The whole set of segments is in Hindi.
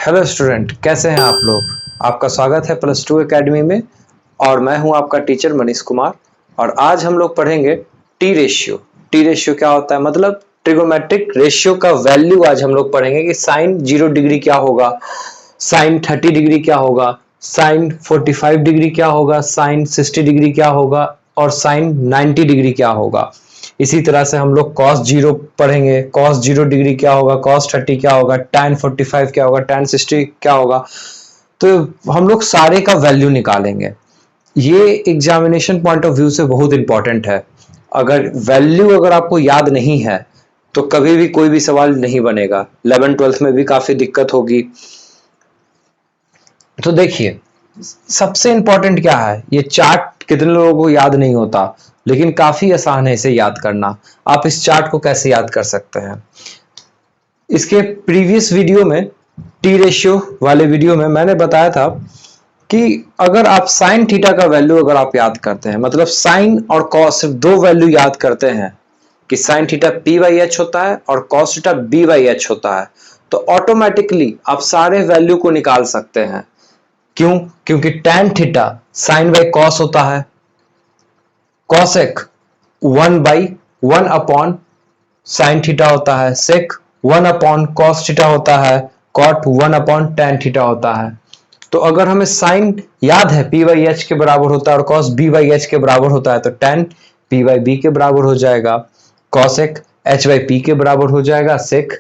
हेलो स्टूडेंट, कैसे हैं आप लोग। आपका स्वागत है प्लस टू एकेडमी में और मैं हूं आपका टीचर मनीष कुमार। और आज हम लोग पढ़ेंगे टी रेशियो। टी रेशियो क्या होता है, मतलब ट्रिगोमेट्रिक रेशियो का वैल्यू आज हम लोग पढ़ेंगे कि साइन 0 डिग्री क्या होगा, साइन 30 डिग्री क्या होगा, साइन 45 डिग्री क्या होगा, साइन 60 डिग्री क्या होगा और साइन 90 डिग्री क्या होगा। इसी तरह से हम लोग cos 0 पढ़ेंगे, cos 0 डिग्री क्या होगा, cos 30 क्या होगा, tan 45 क्या होगा, tan 60 क्या होगा। तो हम लोग सारे का वैल्यू निकालेंगे। ये एग्जामिनेशन पॉइंट ऑफ व्यू से बहुत इंपॉर्टेंट है। अगर वैल्यू अगर आपको याद नहीं है तो कभी भी कोई भी सवाल नहीं बनेगा, 11th-12th में भी काफी दिक्कत होगी। तो देखिए, सबसे इंपॉर्टेंट क्या है, ये चार्ट कितने लोगों को याद नहीं होता, लेकिन काफी आसान है इसे याद करना। आप इस चार्ट को कैसे याद कर सकते हैं, इसके प्रीवियस वीडियो में, टी रेशियो वाले वीडियो में मैंने बताया था कि अगर आप साइन थीटा का वैल्यू अगर आप याद करते हैं, मतलब साइन और कॉस सिर्फ दो वैल्यू याद करते हैं कि sine theta P by H होता है और cos theta B by H होता है, तो ऑटोमेटिकली आप सारे वैल्यू को निकाल सकते हैं। क्यों? क्योंकि tan theta sine by cos होता है, कॉसेक 1/1 अपॉन साइन थीटा होता है, सेक 1 अपॉन कॉस थीटा होता है, कॉट 1 अपॉन tan थीटा होता है। तो अगर हमें साइन याद है p बाई एच के बराबर होता है और कॉस b बाई एच के बराबर होता है, तो tan p बाई b के बराबर हो जाएगा, कॉसेक h बाई p के बराबर हो जाएगा, सेक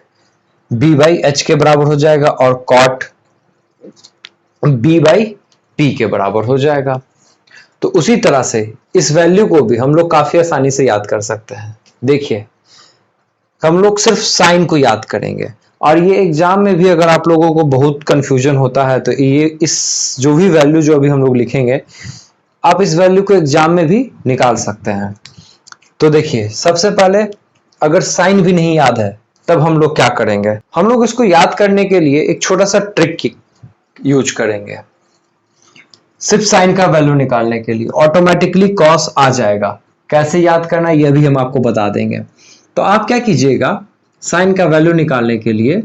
b बाई h के बराबर हो जाएगा और कॉट b बाई p के बराबर हो जाएगा। तो उसी तरह से इस वैल्यू को भी हम लोग काफी आसानी से याद कर सकते हैं। देखिए, हम लोग सिर्फ साइन को याद करेंगे और ये एग्जाम में भी अगर आप लोगों को बहुत कंफ्यूजन होता है तो ये इस जो भी वैल्यू जो अभी हम लोग लिखेंगे, आप इस वैल्यू को एग्जाम में भी निकाल सकते हैं। तो देखिए, सबसे पहले अगर साइन भी नहीं याद है तब हम लोग क्या करेंगे, हम लोग इसको याद करने के लिए एक छोटा सा ट्रिक यूज करेंगे। सिर्फ साइन का वैल्यू निकालने के लिए ऑटोमेटिकली कॉस आ जाएगा। कैसे याद करना यह भी हम आपको बता देंगे। तो आप क्या कीजिएगा, साइन का वैल्यू निकालने के लिए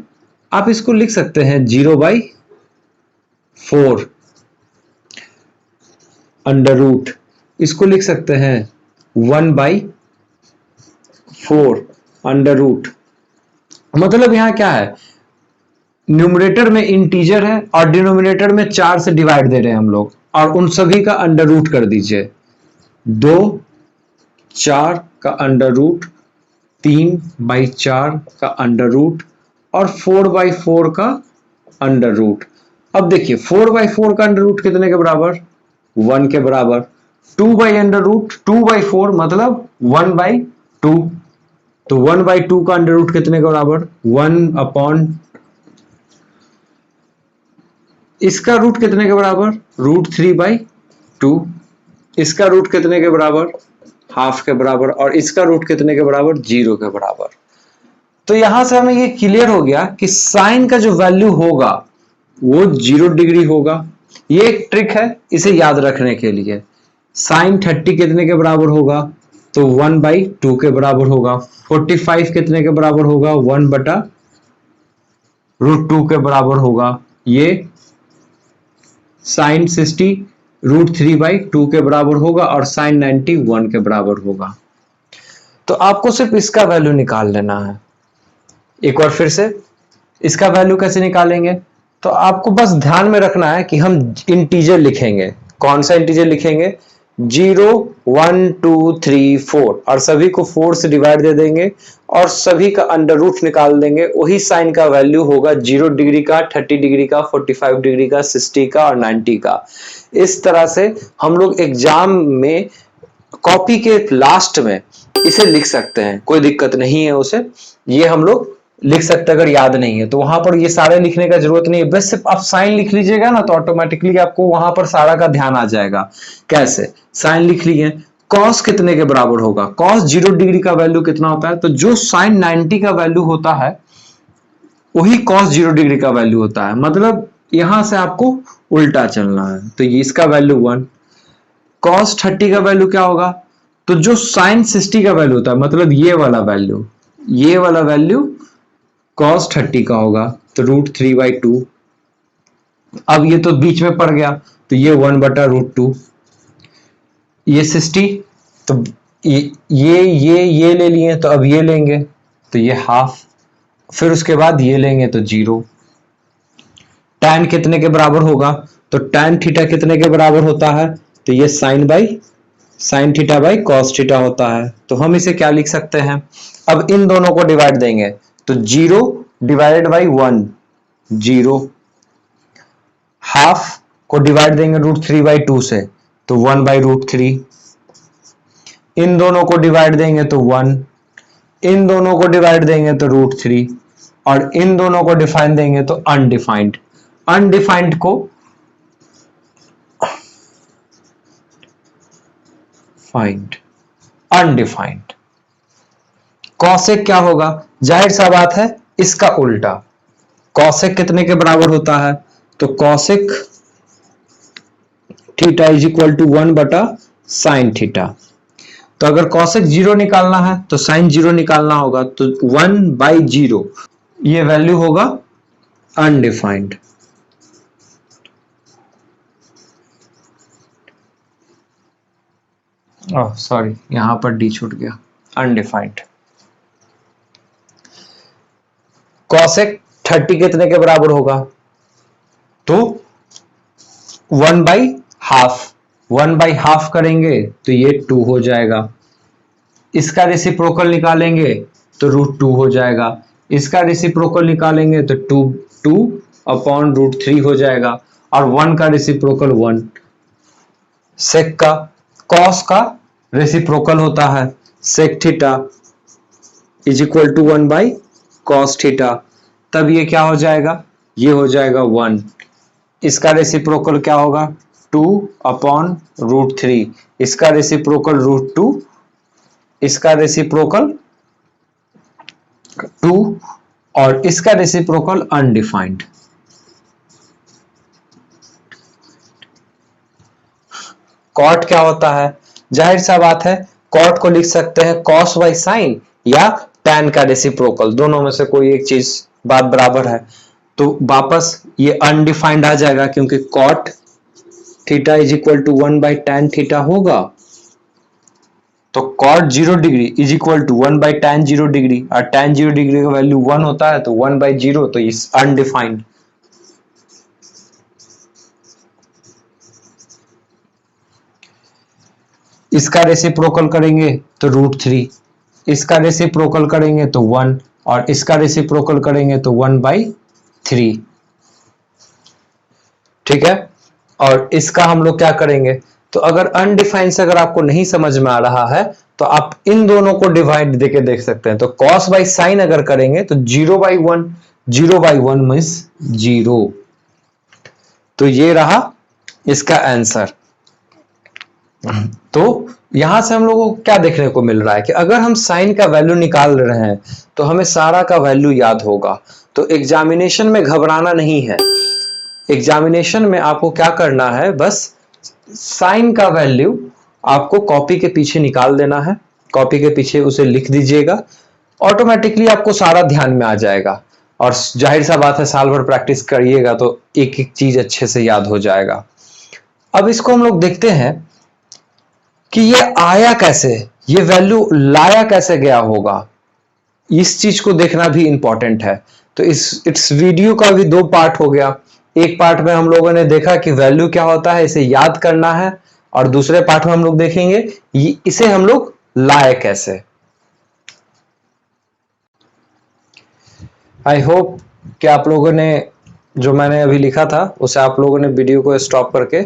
आप इसको लिख सकते हैं 0/4 अंडर रूट, इसको लिख सकते हैं 1/4 अंडर रूट। मतलब यहां क्या है, न्यूमरेटर में इंटीजर है और डिनोमिनेटर में 4 से डिवाइड दे रहे हैं हम लोग, और उन सभी का अंडर रूट कर दीजिए। 2 4 का अंडर रूट, 3/4 का अंडर रूट और 4/4 का अंडर रूट। अब देखिए, 4/4 का अंडर रूट कितने के बराबर, 1 के बराबर। 2/4 मतलब 1/2, तो 1/2 का अंडर रूट कितने के बराबर, 1 अपॉन, इसका रूट कितने के बराबर, √3/2। इसका रूट कितने के बराबर, हाफ के बराबर, और इसका रूट कितने के बराबर, 0 के बराबर। तो यहां से हमें ये क्लियर हो गया कि साइन का जो वैल्यू होगा वो 0 डिग्री होगा। ये एक ट्रिक है इसे याद रखने के लिए। साइन 30 कितने के बराबर होगा, तो 1/2 के बराबर होगा। 45 कितने के बराबर होगा, 1/√2 के बराबर होगा। ये साइन 60 √3/2 के बराबर होगा और साइन 90 1 के बराबर होगा। तो आपको सिर्फ इसका वैल्यू निकाल लेना है। एक बार फिर से इसका वैल्यू कैसे निकालेंगे, तो आपको बस ध्यान में रखना है कि हम इंटीजर लिखेंगे। कौन सा इंटीजर लिखेंगे, 0 1 2 3 4 और सभी को 4 से डिवाइड दे देंगे और सभी का अंडर रूट निकाल देंगे। वही साइन का वैल्यू होगा 0 डिग्री का, 30 डिग्री का, 45 डिग्री का, 60 का और 90 का। इस तरह से हम लोग एग्जाम में कॉपी के लास्ट में इसे लिख सकते हैं, कोई दिक्कत नहीं है उसे, ये हम लोग लिख सकते हैं। अगर याद नहीं है तो वहां पर ये सारे लिखने का जरूरत नहीं है, बस सिर्फ आप साइन लिख लीजिएगा ना, तो ऑटोमेटिकली आपको वहां पर सारा का ध्यान आ जाएगा। कैसे, साइन लिख लिए, कॉस कितने के बराबर होगा, कॉस 0 डिग्री का वैल्यू कितना होता है, तो जो साइन 90 का वैल्यू होता है वही कॉस 0 डिग्री का वैल्यू होता है। मतलब यहां से आपको उल्टा चलना है, तो ये इसका वैल्यू 1। कॉस 30 का वैल्यू क्या होगा, तो जो साइन 60 का वैल्यू होता है, मतलब ये वाला वैल्यू कॉस 30 का होगा, तो √3/2। अब ये तो बीच में पड़ गया, तो ये 1/√2, ये 60, तो ये ले लिए, तो अब ये लेंगे तो ये हाफ, फिर उसके बाद ये लेंगे तो 0। tan कितने के बराबर होगा, तो tan थीटा कितने के बराबर होता है, तो ये sine theta by cos theta होता है। तो हम इसे क्या लिख सकते हैं, अब इन दोनों को डिवाइड देंगे तो 0 डिवाइडेड बाई 1 0, हाफ को डिवाइड देंगे √3/2 से तो 1/√3, इन दोनों को डिवाइड देंगे तो 1, इन दोनों को डिवाइड देंगे तो √3, और इन दोनों को डिफाइन देंगे तो अनडिफाइंड। अनडिफाइंड को फाइंड, अनडिफाइंड। कॉसेक क्या होगा, जाहिर सा बात है इसका उल्टा। कॉसेक कितने के बराबर होता है, तो cosec theta is equal to 1/sin theta. तो अगर कॉसेक 0 निकालना है तो साइन 0 निकालना होगा, तो 1/0 ये वैल्यू होगा अनडिफाइंड। ओह सॉरी, यहां पर डी छूट गया, अनडिफाइंड। कॉसेक 30 कितने के बराबर होगा, तो 1/हाफ, 1/हाफ करेंगे तो ये 2 हो जाएगा। इसका रेसिप्रोकल निकालेंगे तो √2 हो जाएगा, इसका रेसिप्रोकल निकालेंगे तो 2/√3 हो जाएगा, और 1 का रेसिप्रोकल 1। सेक का कॉस का रेसिप्रोकल होता है sec theta is equal to 1/cos theta, तब ये क्या हो जाएगा, ये हो जाएगा 1। इसका रेसिप्रोकल क्या होगा, 2/√3, इसका रेसिप्रोकल √2, इसका रेसिप्रोकल 2, और इसका रेसिप्रोकल अनडिफाइंड। कॉट क्या होता है, जाहिर सा बात है कॉट को लिख सकते हैं कॉस बाई साइन या टैन का रेसिप्रोकल, दोनों में से कोई एक चीज बात बराबर है। तो वापस ये अनडिफाइंड आ जाएगा, क्योंकि cot theta is equal to 1/tan theta होगा, तो cot 0 degree is equal to 1/tan 0 degree, और tan 0 डिग्री का वैल्यू 1 होता है, तो 1/0, तो इस अनडिफाइंड। इसका रेसिप्रोकल करेंगे तो √3, इसका रेसिप्रोकल करेंगे तो 1, और इसका रेसिप्रोकल करेंगे तो 1/3। ठीक है, और इसका हम लोग क्या करेंगे, तो अगर अनडिफाइंड से अगर आपको नहीं समझ में आ रहा है तो आप इन दोनों को डिवाइड देके देख सकते हैं। तो कॉस बाई साइन अगर करेंगे तो 0/1, 0/1 मीन्स 0। तो ये रहा इसका आंसर। तो यहां से हम लोगों को क्या देखने को मिल रहा है कि अगर हम साइन का वैल्यू निकाल रहे हैं तो हमें सारा का वैल्यू याद होगा। तो एग्जामिनेशन में घबराना नहीं है, एग्जामिनेशन में आपको क्या करना है, बस साइन का वैल्यू आपको कॉपी के पीछे निकाल देना है, कॉपी के पीछे उसे लिख दीजिएगा, ऑटोमेटिकली आपको सारा ध्यान में आ जाएगा। और जाहिर सा बात है साल भर प्रैक्टिस करिएगा तो एक एक चीज अच्छे से याद हो जाएगा। अब इसको हम लोग देखते हैं कि ये आया कैसे, ये वैल्यू लाया कैसे गया होगा, इस चीज को देखना भी इंपॉर्टेंट है। तो इस वीडियो का भी 2 पार्ट हो गया। एक पार्ट में हम लोगों ने देखा कि वैल्यू क्या होता है, इसे याद करना है, और दूसरे पार्ट में हम लोग देखेंगे इसे हम लोग लाए कैसे। आई होप कि आप लोगों ने जो मैंने अभी लिखा था उसे आप लोगों ने वीडियो को स्टॉप करके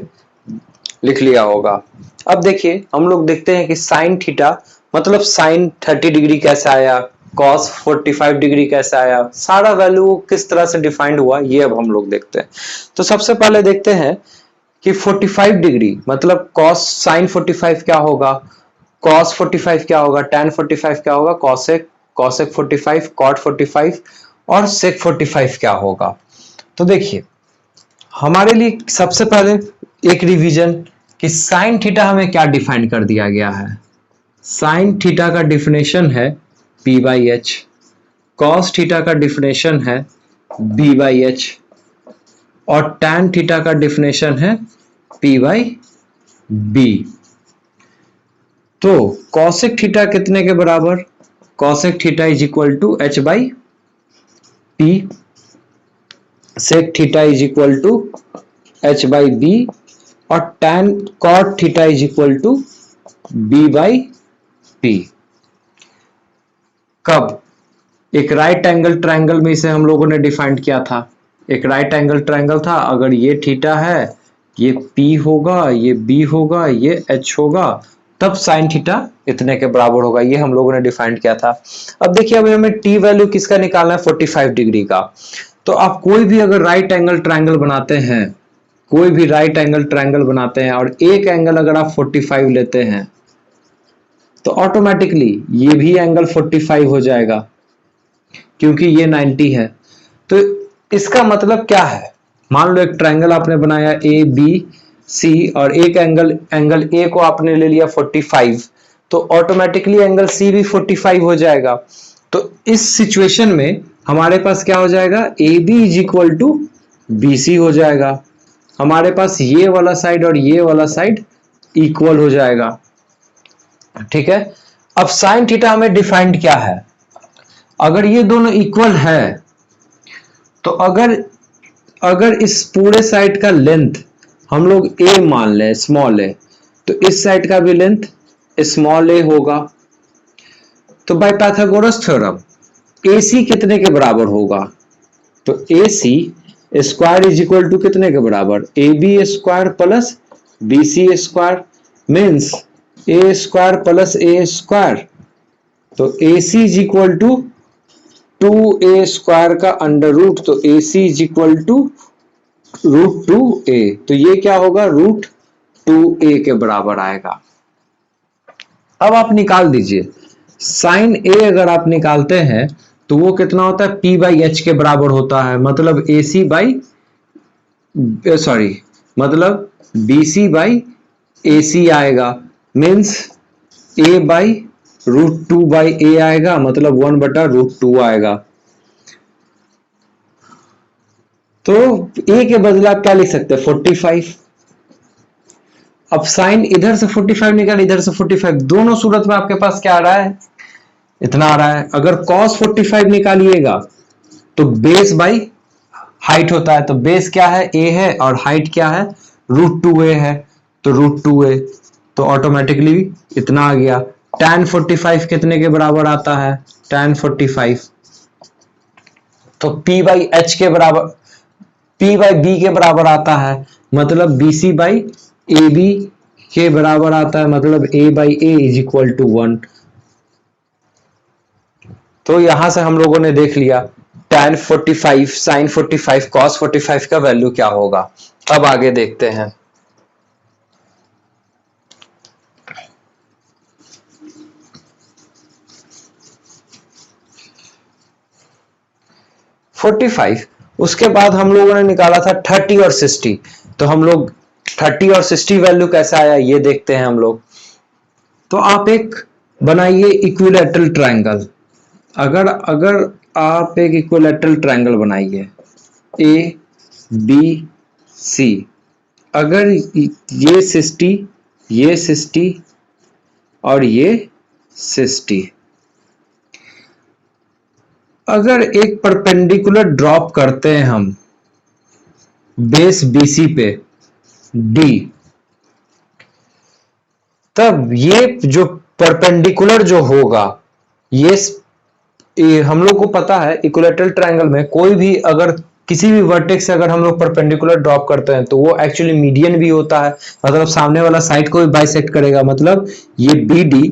लिख लिया होगा। अब देखिए हम लोग देखते हैं कि साइन थीटा मतलब साइन 30 डिग्री कैसे आया, कॉस 45 डिग्री कैसे आया, सारा वैल्यू किस तरह से डिफाइंड हुआ, ये अब हम लोग देखते हैं। तो सबसे पहले देखते हैं कि 45 डिग्री मतलब कॉस साइन 45 क्या होगा, कॉस 45 क्या होगा, tan 45 क्या होगा, कॉसेक 45, कॉट 45 और सेक 45 क्या होगा। तो देखिए हमारे लिए सबसे पहले एक रिवीजन कि साइन थीटा हमें क्या डिफाइन कर दिया गया है। साइन थीटा का डिफिनेशन है P/h, कॉस थीटा का डिफिनेशन है B/h, और tan थीटा का डिफिनेशन है P बाई बी। तो cosec थीटा कितने के बराबर? cosec theta is equal to h by P, sec theta is equal to h by B, और tan cot theta is equal to b by P. कब? एक राइट एंगल ट्रायंगल में इसे हम लोगों ने डिफाइंड किया था। एक राइट एंगल ट्रायंगल था, अगर ये थीटा है, ये P होगा, ये B होगा, ये H होगा, तब साइन थीटा इतने के बराबर होगा। ये हम लोगों ने डिफाइंड किया था। अब देखिए, अभी हमें T वैल्यू किसका निकालना है? 45 डिग्री का। तो आप कोई भी अगर राइट एंगल ट्रायंगल बनाते हैं, कोई भी राइट एंगल ट्रायंगल बनाते हैं और एक एंगल अगर आप 45 लेते हैं, तो ऑटोमेटिकली ये भी एंगल 45 हो जाएगा, क्योंकि ये 90 है। तो इसका मतलब क्या है? मान लो एक ट्रायंगल आपने बनाया ए बी सी, और एक एंगल ए को आपने ले लिया 45, तो ऑटोमेटिकली एंगल सी भी 45 हो जाएगा। तो इस सिचुएशन में हमारे पास क्या हो जाएगा? A B is equal to B C हो जाएगा। हमारे पास ये वाला साइड और ये वाला साइड इक्वल हो जाएगा। ठीक है। अब साइन थीटा हमें डिफाइंड क्या है? अगर ये दोनों इक्वल है, तो अगर इस पूरे साइड का लेंथ हम लोग a मान लें, स्मॉल a, तो इस साइड का भी लेंथ स्मॉल a होगा। तो बाय पाइथागोरस थ्योरम AC कितने के बराबर होगा? तो AC square is equal to कितने के बराबर? AB square plus BC square, means A square plus A square. तो AC is equal to 2a square का अंडर रूट, तो AC is equal to root 2a। तो ये क्या होगा? रूट 2a के बराबर आएगा। अब आप निकाल दीजिए, साइन a अगर आप निकालते हैं तो वो कितना होता है? P बाई एच के बराबर होता है। मतलब AC बाई मतलब BC बाई AC आएगा, means a by root 2 by a आएगा, मतलब 1 बटा रूट 2 आएगा। तो a के बदले आप क्या लिख सकते हैं? 45। अब साइन इधर से 45 निकाल, इधर से 45, दोनों सूरत में आपके पास क्या आ रहा है? इतना आ रहा है। अगर cos 45 निकालिएगा तो बेस बाई हाइट होता है। तो बेस क्या है? a है, और हाइट क्या है? रूट 2a है, तो रूट 2a। तो ऑटोमेटिकली इतना आ गया। tan 45 कितने के बराबर आता है? tan 45 तो P बाई एच के बराबर, P बाई बी के बराबर आता है, मतलब BC बाई AB के बराबर आता है, मतलब A by A is equal to 1। तो यहां से हम लोगों ने देख लिया tan 45 sin 45 cos 45 का वैल्यू क्या होगा। अब आगे देखते हैं। उसके बाद हम लोगों ने निकाला था 30 और 60। तो हम लोग 30 और 60 वैल्यू कैसा आया ये देखते हैं हम लोग। तो आप एक बनाइए इक्विलैटरल ट्रायंगल। अगर अगर आप एक इक्विलैटरल ट्रायंगल बनाइए ए बी सी, अगर ये 60, ये 60 और ये 60, अगर एक परपेंडिकुलर ड्रॉप करते हैं हम बेस BC पे D, तब ये जो परपेंडिकुलर जो होगा, ये हम लोग को पता है इक्विलैटरल ट्रायंगल में कोई भी अगर किसी भी वर्टेक्स से अगर हम लोग परपेंडिकुलर ड्रॉप करते हैं तो वो एक्चुअली मीडियन भी होता है, मतलब सामने वाला साइड को भी बाइसेक्ट करेगा। मतलब ये BD,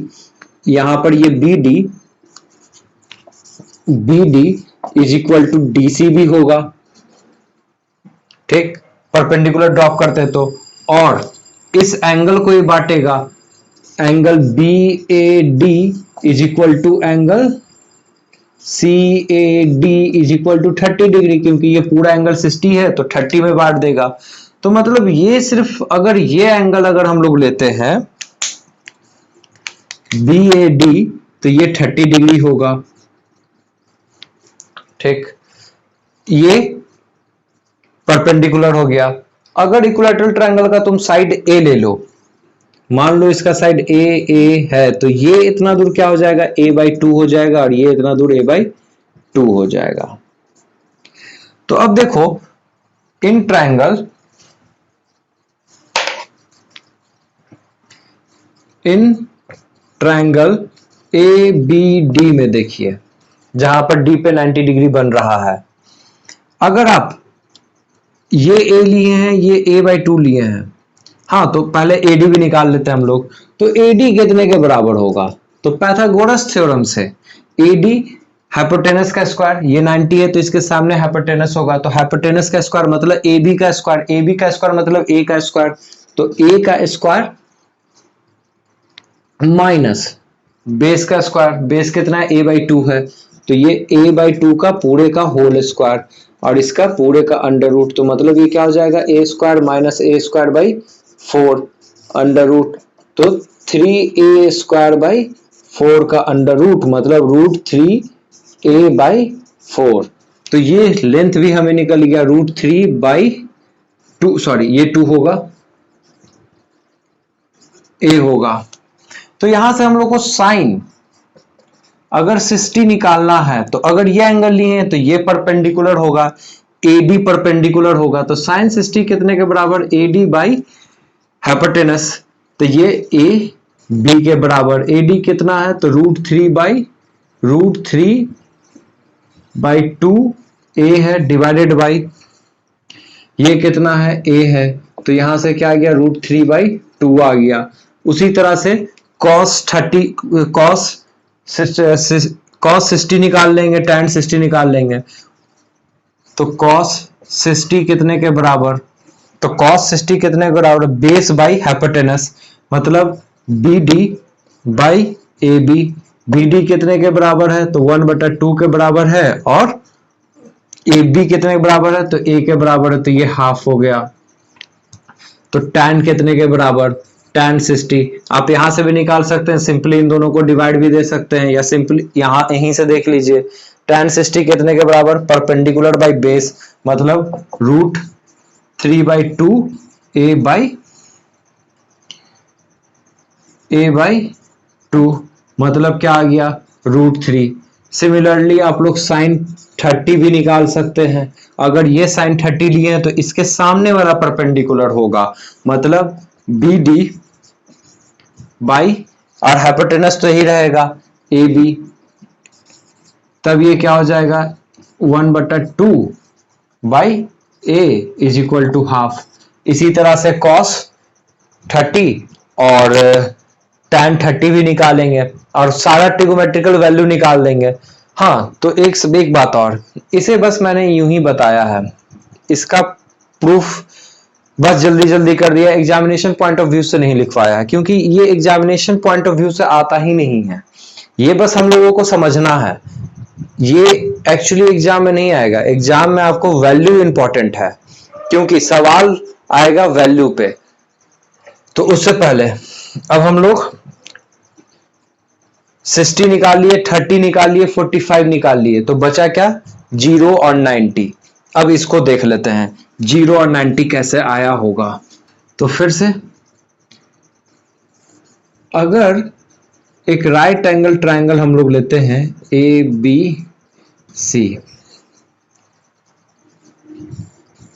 यहां पर ये BD is equal to DC भी होगा। ठीक, परपेंडिकुलर ड्रॉप करते हैं तो, और इस एंगल को ही बांटेगा, angle BAD is equal to angle CAD is equal to 30 degree, क्योंकि ये पूरा एंगल 60 है तो 30 में बांट देगा। तो मतलब ये सिर्फ अगर ये एंगल अगर हम लोग लेते हैं BAD, तो ये 30 डिग्री होगा। ठीक, ये परपेंडिकुलर हो गया। अगर इक्विलैटरल ट्रायंगल का तुम साइड ए ले लो, मान लो इसका साइड ए है, तो ये इतना दूर क्या हो जाएगा, a/2 हो जाएगा, और ये इतना दूर a/2 हो जाएगा। तो अब देखो इन ट्रायंगल ABD में देखिए, जहां पर D पे 90 डिग्री बन रहा है, अगर आप ये A लिए हैं, ये a/2 लिए हैं, हाँ तो पहले AD भी निकाल लेते हैं हम लोग। तो AD कितने के बराबर होगा, तो पाइथागोरस थ्योरम से AD हाइपोटेनस का स्क्वायर, ये 90 है तो इसके सामने हाइपोटेनस होगा, तो हाइपोटेनस का स्क्वायर मतलब AB का स्क्वायर, AB का स्क्वायर मतलब A का स्क्वायर, तो A का स्क्वायर माइनस बेस का स्क्वायर, बेस कितना है a/2 है, तो ये a/2 का पूरे का होल स्क्वायर और इसका पूरे का अंडर रूट, तो मतलब ये क्या हो जाएगा, a² minus a²/4 under root, तो 3a²/4 का अंडर रूट मतलब √3a/4। तो ये लेंथ भी हमें निकल गया √3/2, सॉरी ये 2 होगा, a होगा। तो यहां से हम लोग को साइन अगर 60 निकालना है, तो अगर ये एंगल लिए हैं तो ये परपेंडिकुलर होगा, AD परपेंडिकुलर होगा, तो साइन 60 कितने के बराबर, AD बाई हाइपोटेनस, तो ये AB के बराबर, AD कितना है तो √3/2 A है डिवाइडेड बाई ये कितना है A है, तो यहां से क्या आ गया √3/2 आ गया। उसी तरह से cos 60 निकाल लेंगे, tan 60 निकाल लेंगे, तो cos 60 कितने के बराबर, तो cos 60 कितने के बराबर, बेस बाई हाइपोटेनस मतलब BD बाई AB, BD कितने के बराबर है तो 1/2 के बराबर है, और AB कितने के बराबर है तो A के बराबर है, तो ये हाफ हो गया। तो tan कितने के बराबर, tan 60 आप यहां से भी निकाल सकते हैं, सिंपली इन दोनों को डिवाइड भी दे सकते हैं, या सिंपली यहीं से देख लीजिए, tan 60 कितने के बराबर, परपेंडिकुलर बाई बेस मतलब √3/2 a/2 मतलब क्या आ गया √3। सिमिलरली आप लोग साइन 30 भी निकाल सकते हैं, अगर ये साइन 30 लिए हैं तो इसके सामने वाला परपेंडिकुलर होगा, मतलब BD बाई, और हाइपोटेनस तो यही रहेगा AB, तब ये क्या हो जाएगा 1/2/A is equal to half. इसी तरह से cos 30 और tan 30 भी निकालेंगे और सारा ट्रिगोमेट्रिकल वैल्यू निकाल देंगे। हाँ तो एक बात और, इसे बस मैंने यूं ही बताया है, इसका प्रूफ बस जल्दी जल्दी कर दिया, एग्जामिनेशन पॉइंट ऑफ व्यू से नहीं लिखवाया है, क्योंकि ये एग्जामिनेशन पॉइंट ऑफ व्यू से आता ही नहीं है, ये बस हम लोगों को समझना है, ये एक्चुअली एग्जाम में नहीं आएगा। एग्जाम में आपको वैल्यू इंपॉर्टेंट है, क्योंकि सवाल आएगा वैल्यू पे। तो उससे पहले अब हम लोग 60 निकाल लिए, 30 निकाल लिए, 45 निकाल लिए, तो बचा क्या 0 और 90। अब इसको देख लेते हैं 0 और 90 कैसे आया होगा। तो फिर से अगर एक राइट एंगल ट्रायंगल हम लोग लेते हैं ABC,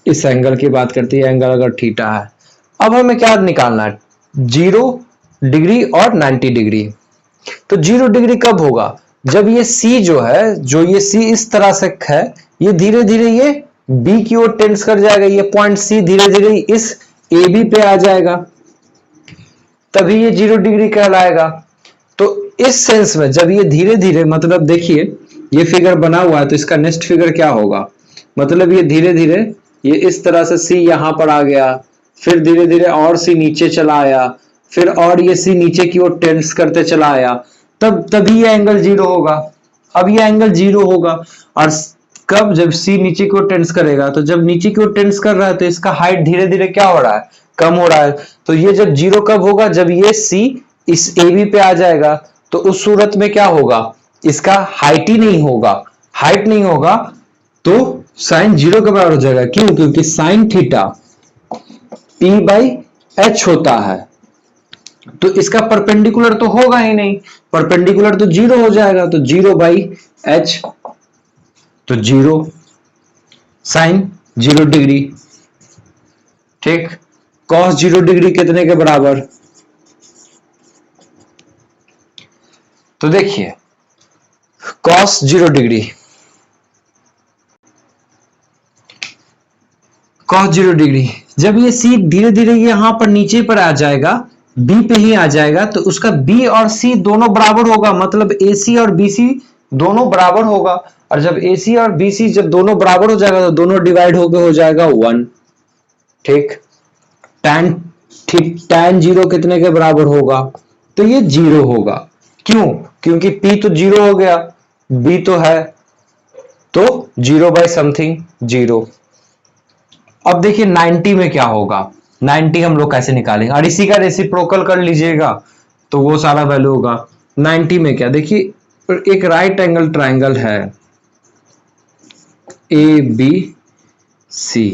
इस एंगल की बात करती है, एंगल अगर थीटा है, अब हमें क्या निकालना है 0 डिग्री और 90 डिग्री। तो 0 डिग्री कब होगा, जब ये C जो है, जो ये C इस तरह से है, ये धीरे धीरे ये B की ओर टेंड्स कर जाएगा, ये पॉइंट C धीरे धीरे इस AB पे आ जाएगा, तभी ये 0 डिग्री कहलाएगा। तो इस सेंस में जब ये धीरे धीरे, मतलब देखिए ये फिगर बना हुआ है, तो इसका नेक्स्ट फिगर क्या होगा, मतलब ये धीरे धीरे ये इस तरह से C यहां पर आ गया, फिर धीरे धीरे और C नीचे चला आया, फिर और ये C नीचे की ओर टेंड्स करते चला आया, तभी ये एंगल 0 होगा। अब ये एंगल 0 होगा, और कब, जब C नीचे की ओर टेंड्स करेगा, तो जब नीचे की ओर टेंड्स कर रहा है तो इसका हाइट धीरे धीरे क्या हो रहा है, कम हो रहा है। तो ये जब 0 कब होगा, जब ये C इस AB पे आ जाएगा, तो उस सूरत में क्या होगा, इसका हाइट ही नहीं होगा, हाइट नहीं होगा, तो साइन 0 के बराबर हो जाएगा। क्यों? क्योंकि साइन थीटा p/h होता है, तो इसका परपेंडिकुलर तो होगा ही नहीं, परपेंडिकुलर तो 0 हो जाएगा, तो 0/h, तो 0 साइन 0 डिग्री। ठीक, कॉस 0 डिग्री कितने के बराबर? तो देखिए कॉस 0 डिग्री, कॉस 0 डिग्री, जब ये सी धीरे धीरे यहां पर नीचे पर आ जाएगा, बी पे ही आ जाएगा, तो उसका बी और सी दोनों बराबर होगा, मतलब ए सी और बी सी दोनों बराबर होगा। और जब ए सी और बी सी जब दोनों बराबर हो जाएगा तो दोनों डिवाइड होकर हो जाएगा 1। ठीक, tan tan 0 कितने के बराबर होगा? तो ये 0 होगा। क्यों? क्योंकि p तो 0 हो गया, b तो है, तो 0/समथिंग 0। अब देखिए 90 में क्या होगा, 90 हम लोग कैसे निकालेंगे, और इसी का रेसिप्रोकल कर लीजिएगा तो वो सारा वैल्यू होगा। 90 में क्या, देखिए एक राइट एंगल ट्राइंगल है ABC,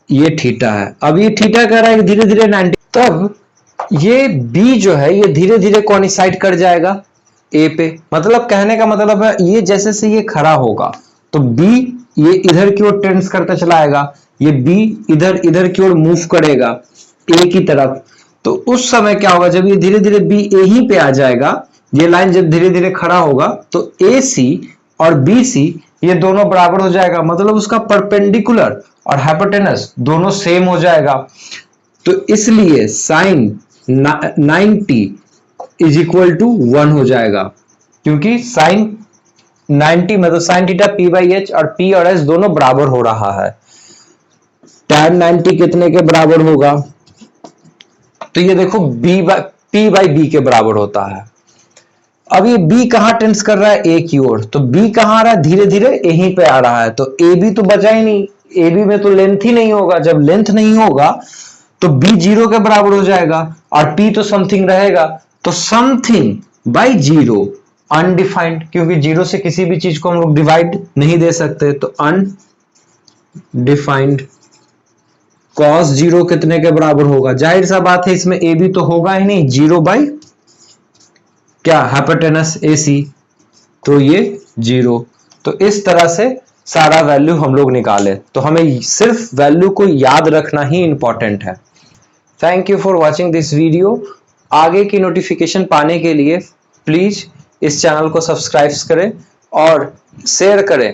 ये थीटा है। अब ये थीटा कह रहा है कि धीरे धीरे 90, तब ये B जो है ये धीरे धीरे कोइंसाइड कर जाएगा A पे, मतलब कहने का मतलब है ये जैसे से ये खड़ा होगा तो B ये इधर की ओर टेंड्स करता चला आएगा, ये B इधर की ओर मूव करेगा A की तरफ। तो उस समय क्या होगा, जब ये धीरे धीरे B यहीं पे आ जाएगा, ये लाइन जब धीरे धीरे खड़ा होगा तो AC और BC ये दोनों बराबर हो जाएगा, मतलब उसका परपेंडिकुलर और हाइपोटेनस दोनों सेम हो जाएगा। तो इसलिए साइन 90 इज इक्वल टू 1 हो जाएगा, क्योंकि साइन 90 मतलब साइन थीटा p/h और p और h दोनों बराबर हो रहा है। tan 90 कितने के बराबर होगा? तो ये देखो p/b के बराबर होता है। अब ये b कहां टेंस कर रहा है? a की ओर, तो b कहां आ रहा है? धीरे धीरे यहीं पे आ रहा है, तो ab तो बचा ही नहीं, ab में तो लेंथ ही नहीं होगा, जब लेंथ नहीं होगा तो b 0 के बराबर हो जाएगा और p तो समथिंग रहेगा, तो समथिंग बाई 0 अनडिफाइंड, क्योंकि 0 से किसी भी चीज को हम लोग डिवाइड नहीं दे सकते, तो अनडिफाइंड। cos 0 कितने के बराबर होगा? जाहिर सा बात है इसमें a b तो होगा ही नहीं, 0 बाई क्या, हाइपोटेनस AC, तो ये 0। तो इस तरह से सारा वैल्यू हम लोग निकाले, तो हमें सिर्फ वैल्यू को याद रखना ही इंपॉर्टेंट है। Thank you for watching this video. आगे की नोटिफिकेशन पाने के लिए प्लीज इस चैनल को सब्सक्राइब करें और शेयर करें।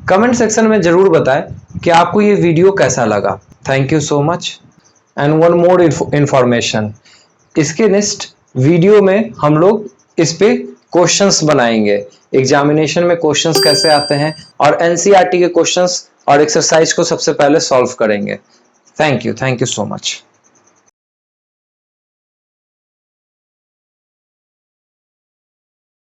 कमेंट सेक्शन में जरूर बताएं कि आपको ये वीडियो कैसा लगा। Thank you so much. And one more information, इसके नेक्स्ट वीडियो में हम लोग इस पे क्वेश्चंस बनाएंगे, एग्जामिनेशन में क्वेश्चंस कैसे आते हैं, और एनसीईआरटी के क्वेश्चंस और एक्सरसाइज को सबसे पहले सॉल्व करेंगे। Thank you so much.